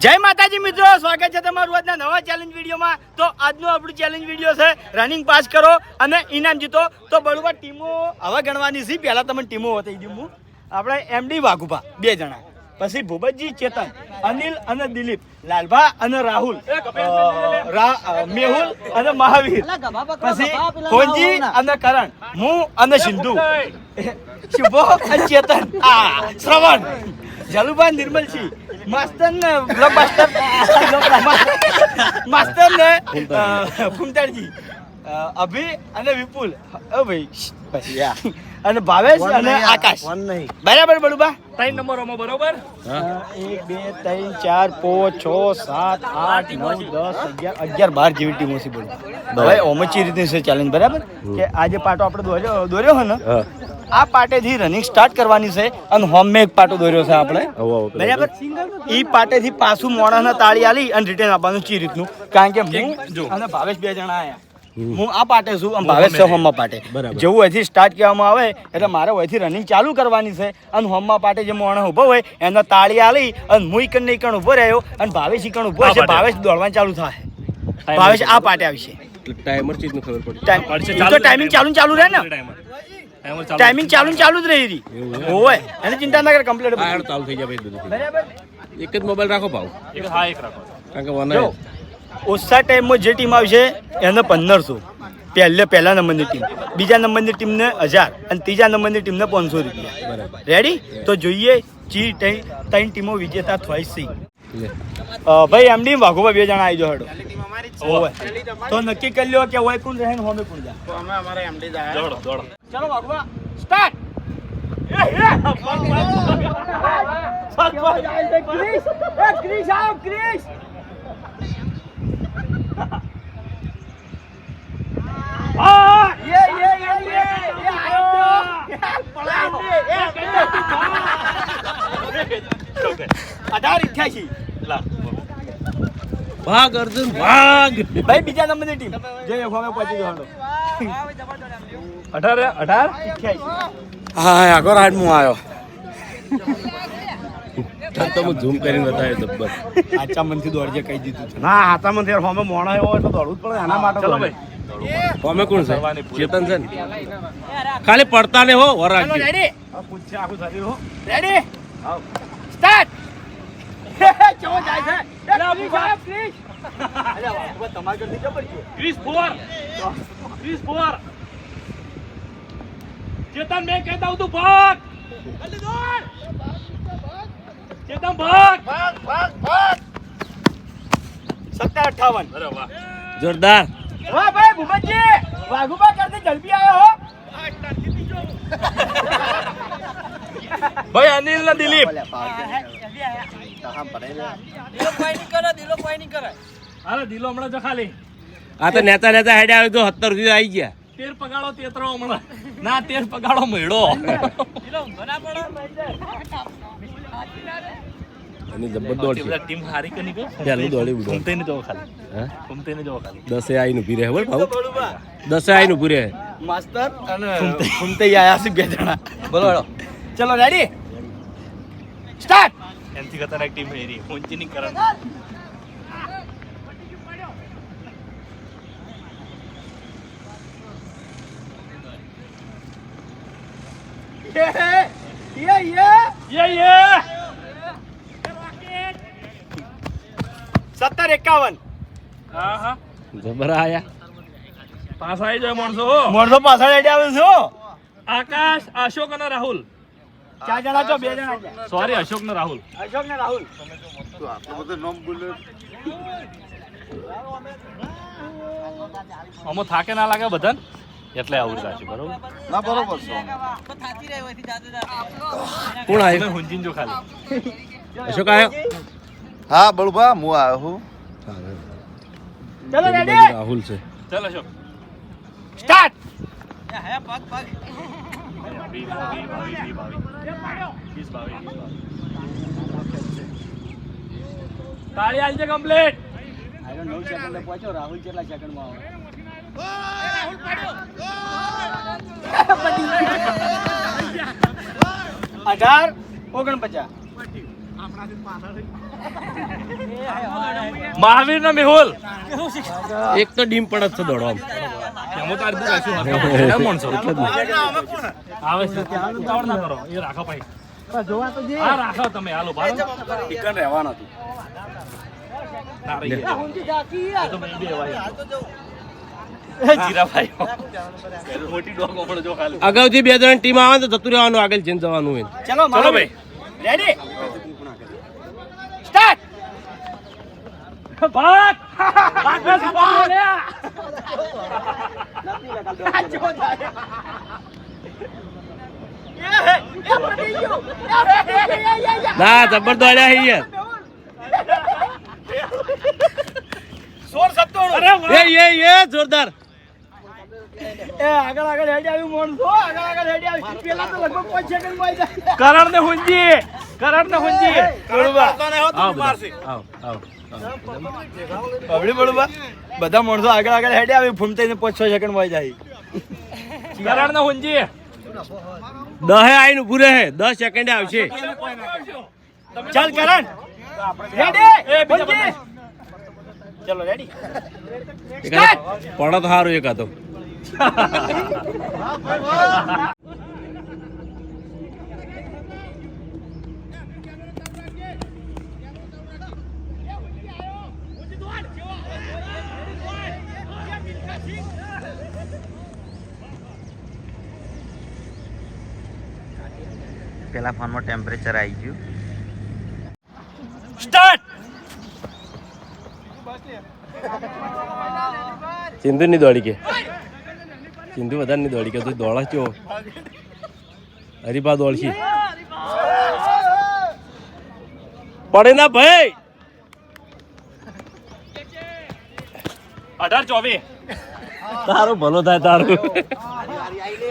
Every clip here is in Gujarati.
જય માતાજી મિત્રો, સ્વાગત છે તમારું આજના નવા ચેલેન્જ વિડીયોમાં. તો આજનું આપણું ચેલેન્જ વિડીયો છે રનિંગ પાસ કરો અને ઇનામ જીતો. તો બરોબર ટીમો હવે ગણવાની છે. પહેલા તમને ટીમો બતાવી દઉં હું. આપણે એમડી વાઘુભા 2 જણા, પછી ભૂપતજી ચેતન, અનિલ અને દિલીપ, લાલભા અને રાહુલ, મેહુલ અને મહાવીર, પછી ખોજી અને કરણ, હું અને સિંધુ, શુભો અને ચેતન, શ્રવણ, જલુભા, નિર્મલસિંહ, માસ્ટર ને બ્લોકબસ્ટર માસ્ટર ને ફૂમતાડજી, અભી અને વિપુલ, ઓ ભાઈ, અને ભાવેશ અને આકાશ. બરાબર બળુબા? 3 નંબરોમાં બરોબર. 1 2 3 4 5 6 7 8 9 10 11 12 જેવી ટીમો છે બોલ. હવે ઓમચી રીતની છે ચેલેન્જ. બરાબર કે આજે પાટો આપણે દોર્યો હે ને, આ પાટેથી રનિંગ સ્ટાર્ટ કરવાની છે અને હોમ મેં એક પાટો દોર્યો છે આપણે. બરાબર, ઈ પાટેથી પાછું મોણાના તાળી આલી અને રિટર્ન આપવાનું ચી રીતનું. કારણ કે હું અને ભાવેશ 2 જણા આયા. હું આ પાટે છું અને ભાવેશ છે હોમમાં પાટે. જેવું અહીંથી સ્ટાર્ટ કહેવામાં આવે એટલે મારે અહીંથી રનિંગ ચાલુ કરવાની છે અને હોમમાં પાટે જે મોણા ઉભો હોય એને તાળી આલી અને હું ઈકણ ને ઈકણ ઉભો રહ્યો અને ભાવેશ ઈકણ ઉભો છે. ભાવેશ દોડવાનું ચાલુ થાય. ભાવેશ આ પાટે આવશે. ટાઈમર ચીજ ખબર પડશે. તો ટાઈમિંગ ચાલુ રહે ને, ટાઈમિંગ ચાલુ જ રહી હોય. એની ચિંતા ના કરે, કમ્પ્લીટ ચાલુ થઈ જાય બધું. બરાબર. એક જ મોબાઈલ રાખો ભાવ. એક રાખો. કારણ કે વન ઓછા ટાઈમમાં જે ટીમ આવશે એને 1500. પહેલા નંબરની ટીમ, બીજા નંબરની ટીમને 1000 અને ત્રીજા નંબરની ટીમને 500 રૂપિયા. રેડી? તો જોઈએ ચી 3 ટીમો વિજેતા થાય છે. ભાઈ એમડી વાઘોબા 2 જણા આવી જાવ. તો નક્કી કરી લ્યો કે હોય કોણ રહે ને હોમે કોણ જાય. તો અમે અમારે એમડી જાય. દોડો ચલો વાઘોબા સ્ટાર્ટ. ક્રિશ આવ, ક્રિશ. ભાગ અર્જુન ભાગ. ભાઈ બીજા નંબરની ટીમ જે હોમે પહોંચી ગયો. 18 88. હા આગળ હાડ હું આવ્યો. તો હું ઝૂમ કરીને બતાવ્યો જબ્બર. આચા મનથી દોડજે કહી દીધું છે. ના હાથા માં ત્યારે હોમે મોણા આવ્યો એટલે દોડવું જ પડે એના માટે. ચલો ભાઈ. કોમે કોણ છે? ચેતન છે ને? ખાલી પડતા ને હો વરાજ. રેડી? પૂછે આખું શરીર હો. રેડી? સ્ટાર્ટ. ચો જાય છે. પ્લીઝ. અરે વાહ, તમાર કરતી જબર છે. ક્રિસ 4 ચેતન મેં કહેતા હું તું ભાગ. જલ્દી દોડ. ચેતન ભાગ. 57 58. અરે વાહ. જોરદાર. વાહ ભાઈ ભૂપતજી, વાઘુબા કરતી ઝડપી આવ્યો હો. ભાઈ અનિલ ને દિલીપ. અરે દિલો હમણાં જો ખાલી આ તો નેતા હેડે આવ્યો તો 70 સુધી આવી ગયા. 13 પગાડો તેતરો હમણાં ના 13 પગાડો મેળો. અને જબ્બર દોડ છે. ટીમ હારી કે નહીં? પહેલું દોડી ઉડો. ઘૂમતે નહીં જવો ખાલી. હે? ઘૂમતે નહીં જવો ખાલી. 10 આઈને ઊભી રહે બોલ ભાવ. 10 આઈને ઊભી રહે. માસ્તર અને ફૂમતે આયા છે 2 જણા. બોલો હેડો. ચલો રેડી? સ્ટાર્ટ. એનથી ખતરનાક ટીમ હેરી ઊંચી નહીં કરે. યે 17 51. હા હા જબર આયા. પાસ આવી જાય માણસો. મોરસો પાછળ હેડે આવે છે હો. આકાશ, અશોક અને રાહુલ. 4 જણા છો, 2 જણા છે. સોરી, અશોક ને રાહુલ. અશોક ને રાહુલ. આમાં થાકે ના લાગે બધાને એટલે આવું રાખ્યું. બરોબર ના બરોબર છે. કોણ આવ્યું? હુંજીન જો ખાલી. અશોક આવ્યો. હા બળુભા હું આવ્યો છું. ચલો રેડી? રાહુલ છે. ચાલ અશોક સ્ટાર્ટ. તાળી આલજે કમ્પ્લીટ. 9 સેકન્ડે પહોંચ્યો. રાહુલ કેટલા સેકન્ડમાં આવે? 18 49. મહાવીર ને મેહુલ એક તો ડીમ પડત છે દોડો આમ એમાં તારી તો કશું હતું. માણસો આવે છે ઉતાવળ ના કરો એ રાખો ભાઈ હા રાખો તમે હાલો ભાડો ટીકન રહેવાનું હતું. ના રહી ગયા. એ તો ભાઈ બે વાય. જીરાભાઈ મોટી ડોગ ઓપડો જો ખાલી અગાઉથી 2 જણ ટીમ આવે તો જતું રહેવાનું આગળ જઈને જવાનું હોય ચલો ચલો ભાઈ રેડી સ્ટાર્ટ. ભાગ ભાગ લે ના જબર દોડ્યા છે યાર 16-17. એ જોરદાર એ આગળ હેડી આવ્યું માણસો આગળ હેડી આવ્યું પેલા તો લગભગ 5 સેકન્ડ માં આવી જાય. કરણ ને હુંજી બળુબા આવ આવ પબડી બળુબા બધા માણસો આગળ હેડી આવી ફૂમતાઈને 5-6 સેકન્ડ માં આવી જાય. કરણ ને હુંજી 10 આઈને ઉભું રહે 10 સેકન્ડે આવશે ચાલ કરણ રેડી એ બીજા ચલો રેડી પડત સારું એક હતો પેલા ફોનમાં ટેમ્પરેચર આવી ગયું. સ્ટાર્ટ. સિંધુ ની દોડી કે સિંધુ વધારે ની દોડી કે તું દોડા ચો હરીબા દોડશી પડે ના ભાઈ 18-24 તારું ભલો થાય તારું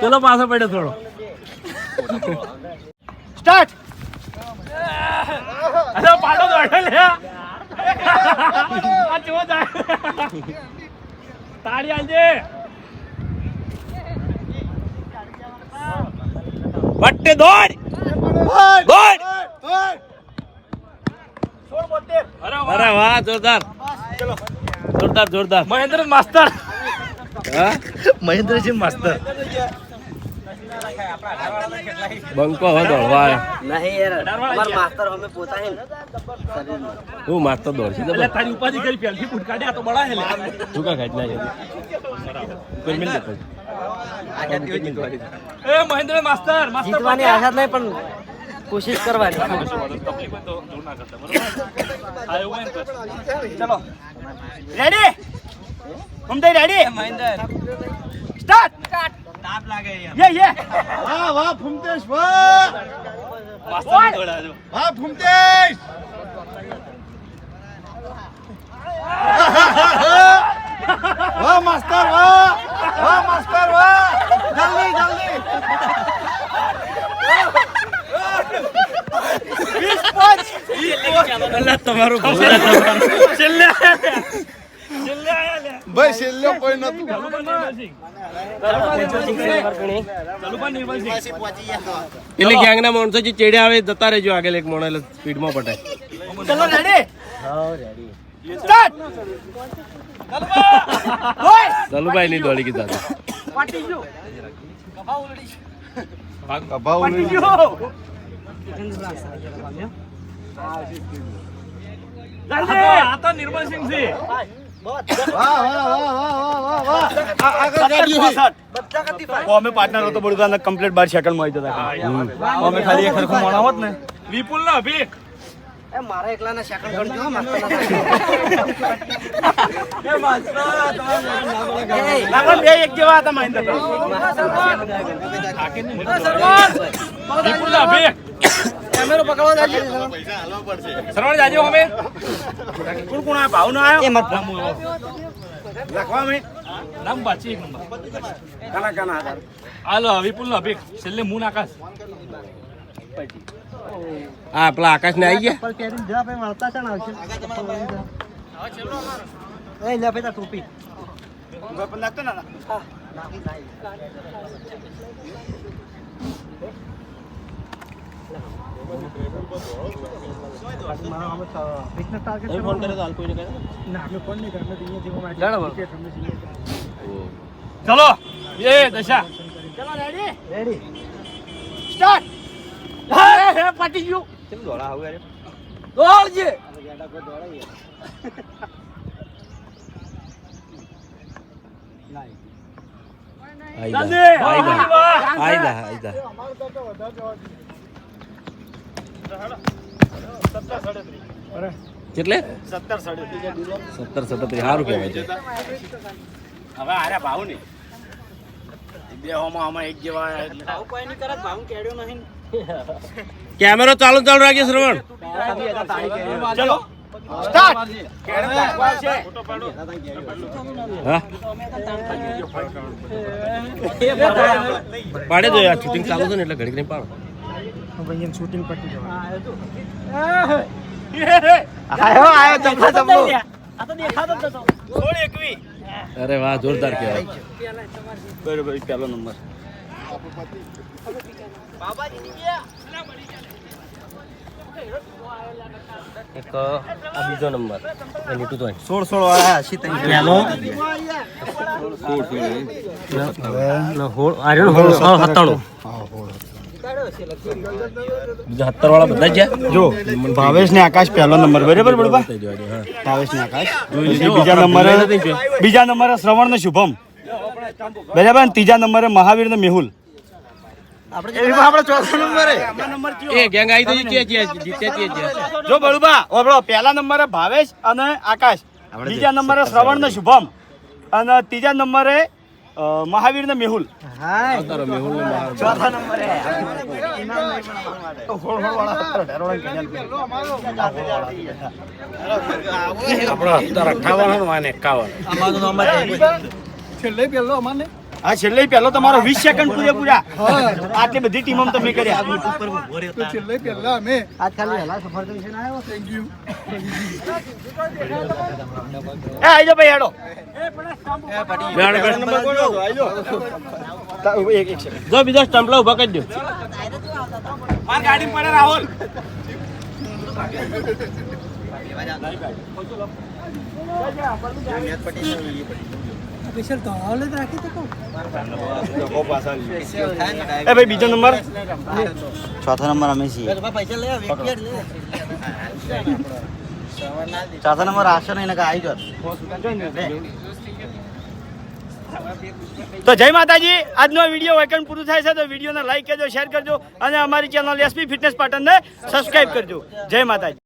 ચલો પાછો પડ્યો થોડો સ્ટાર્ટ. અરે પાડો દોડે લે આ ચો જાય તાળી આલજે પટ્ટે દોડ દોડ અરે વાહ જોરદાર જોરદાર મહેન્દ્ર માસ્ટર હા મહેન્દ્રસિંહ માસ્ટર બંકો હવે દોડવા આવ્યો નહીં યાર અમાર માસ્ટર અમે પોતા હે હું માસ્ટર દોડશી એટલે તારી ઉપાધિ કરી પહેલથી ફૂટ કાઢ્યા તો બળા હે લે તું કા ખાઈ ના કોઈ મિલ દે એ મહેન્દ્ર માસ્ટર જીતવાની આશા નહીં પણ કોશિશ કરવાની. તકલીફ હોય તો દૂર ના કરતા બરોબર હા એવું હોય ને તો ચલો રેડી ફૂમતાઈ રેડી સ્ટાર્ટ. તાપ લાગે યે વાહ ફૂમતેશ વાહ માસ્ટર ને દોડાજો વાહ ફૂમતેશ વાહ માસ્ટર વાહ માસ્ટર વાહ જલ્દી અલ્લા તમારું છેલ્લે ભાઈ છેલ્લો કોઈ નતું એટલે ગેંગ ના માણસો જે ચેડે આવે જતા રહેજો આગળ એક મોણ એટલે સ્પીડમાં પટાય ચલો રેડી સ્ટાર્ટ. ચલુભાઈ ની દોડી કીધા કભાવ આ તો નિર્મલસિંહ છે અમે પાર્ટનર હતો બડુદાના કમ્પ્લીટ 12 સેકન્ડ માં આવી જતા અમે ખાલી એક ખરખું મોણા હોત ને વિપુલ ના અભિક એ મારા એકલાના સેકન્ડ ગણજો હો માસ્ટર આપણે બે એક જેવા હતા મહેન્દ્ર વિપુલ ના અભિક કેમેરો પકડવા જાજે સરવણ જાજો અમે કોણ કોણ આ ભાવ ના આવ્યો એ મત લખવા મે નામ બાચી એક નંબર કાના હાલો વિપુલ ના અભિક છેલ્લે મૂન આકાશ હા પેલા આકાશ ને આવી ગયા પર પહેરીને જા ભાઈ મળતા છે ને આવશે એ લે ભાઈ તા ટોપી પણ નાખતો ના મારો આમ ફિટનેસ ટાર્ગેટ ફોન કરે તો હાલ કોઈને કરે ના આપણે ફોન નહીં કરવાનો અહીંયા જેવો માટે જાણો બોલો. ચલો એ દશા રેડી સ્ટાર્ટ હે પાટી ગયું કેમ દોડા આવું યાર દોડજે કેટલે 17 17 સારું કહેવાય છે હવે આરે ભાવ નહીં બે હોમાં આમાં એક જેવા આવું કોઈ નહીં કરત ભાવ કેડ્યો નહીં કેમેરો ચાલુ રાખીએ શ્રવણ ચલો સ્ટાર્ટ હા પાડે દો યાર શૂટિંગ ચાલુ છે ને એટલે ઘડી ઘડી પાડો ભાઈ શૂટિંગ પટી જવા આયો ચપલા ચપલો આ તો દેખાતો જ નતો 16-21 અરે વાહ જોરદાર કહેવાય બરોબર પહેલો નંબર એક આ બીજો નંબર 16 વાળા હસી તઈ પહેલો બીજા 17 વાળા બધા જ જો ભાવેશ ને આકાશ પહેલો નંબર બરાબર બળબા ભાવેશ ને આકાશ બીજા નંબરે શ્રવણ ને શુભમ બરાબર અને ત્રીજા નંબરે મહાવીર ને મેહુલ આપણે ચોથા નંબરે એ ગેંગ આવી તો જીત્યા જો બળુબા ઓબળો પહેલા નંબરે ભાવેશ અને આકાશ બીજા નંબરે શ્રવણ ને શુભમ અને ત્રીજા નંબરે મહાવીર ને મેહુલ તારો મેહુલ ને માર ચોથા નંબરે હા છેલ્લે પહેલો તમારો 20 સેકન્ડ પૂરેપૂરા આટલી બધી ટીમો તમે કર્યા આજ ખાલી હલા સફરજન છે ને આવ્યો થેન્ક યુ એ આઈ જાઓ ભાઈ હેડો એક સેકન્ડ જો બીજો સ્ટમ્પલા ઉભા કરી દો માર ગાડી પડે રાહુલ સ્પેશિયલ તો હાલે જ રાખી તો કહું એ ભાઈ બીજો નંબર ચોથા નંબર અમે છીએ પૈસા લે ચોથા નંબર આશો નહીં ને આવી જાત તો જય માતાજી આજનો વિડીયો વેકન પૂરું થાય છે તો વિડીયોને લાઈક કરજો શેર કરજો અને અમારી ચેનલ એસપી ફિટનેસ પાટણને સબસ્ક્રાઇબ કરજો જય માતાજી.